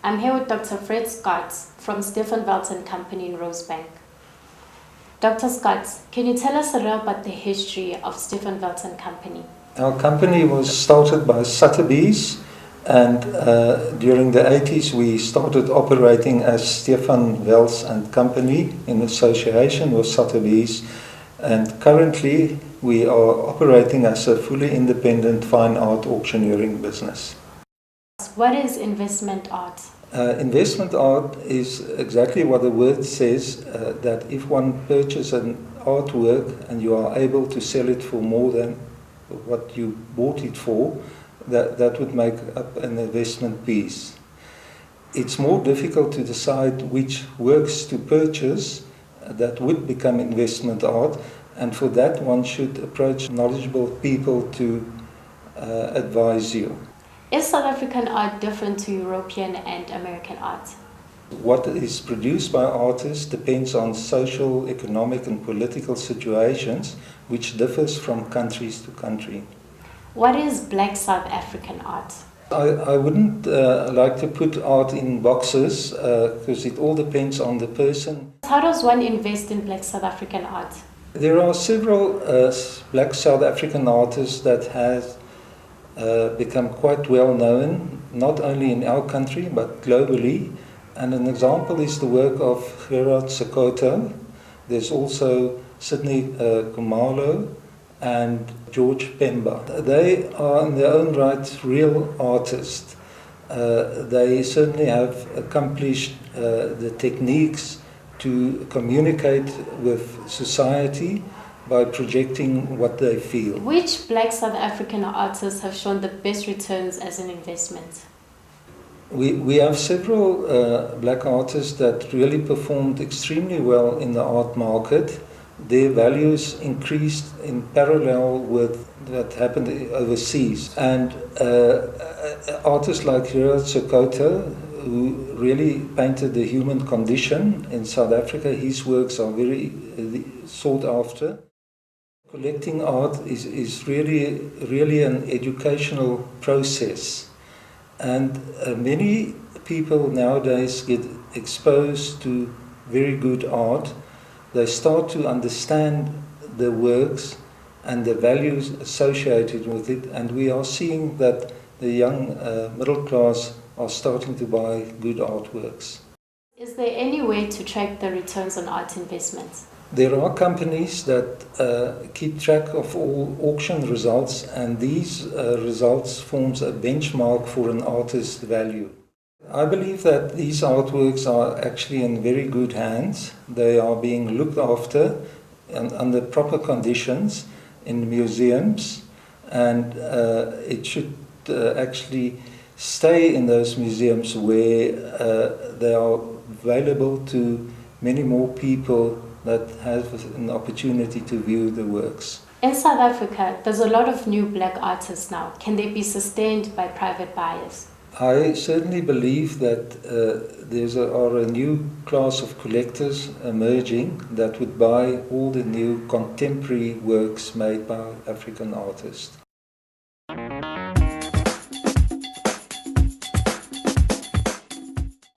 I'm here with Dr. Fred Scott from Stephan, Welz and Company in Rosebank. Dr. Scott, can you tell us a little about the history of Stephan, Welz and Company? Our company was started by Sotheby's, and during the 80s we started operating as Stephan, Welz and Company in association with Sotheby's, and currently we are operating as a fully independent fine art auctioneering business. What is investment art? Investment art is exactly what the word says, that if one purchases an artwork and you are able to sell it for more than what you bought it for, that would make up an investment piece. It's more difficult to decide which works to purchase that would become investment art, and for that one should approach knowledgeable people to advise you. Is South African art different to European and American art? What is produced by artists depends on social, economic and political situations, which differs from countries to country. What is Black South African art? I wouldn't like to put art in boxes because it all depends on the person. How does one invest in Black South African art? There are several Black South African artists that have become quite well known, not only in our country but globally. And an example is the work of Gerard Sokoto. There's also Sidney Khumalo and George Pemba. They are in their own right real artists. They certainly have accomplished the techniques to communicate with society by projecting what they feel. Which Black South African artists have shown the best returns as an investment? We have several black artists that really performed extremely well in the art market. Their values increased in parallel with what happened overseas. And artists like Gerard Sokoto, who really painted the human condition in South Africa, his works are very sought after. Collecting art is really an educational process, and many people nowadays get exposed to very good art. They start to understand the works and the values associated with it, and we are seeing that the young middle class are starting to buy good artworks. Is there any way to track the returns on art investments? There are companies that keep track of all auction results, and these results forms a benchmark for an artist's value. I believe that these artworks are actually in very good hands. They are being looked after and under proper conditions in museums, and it should actually stay in those museums where they are available to many more people that have an opportunity to view the works. In South Africa, there's a lot of new black artists now. Can they be sustained by private buyers? I certainly believe that there are a new class of collectors emerging that would buy all the new contemporary works made by African artists.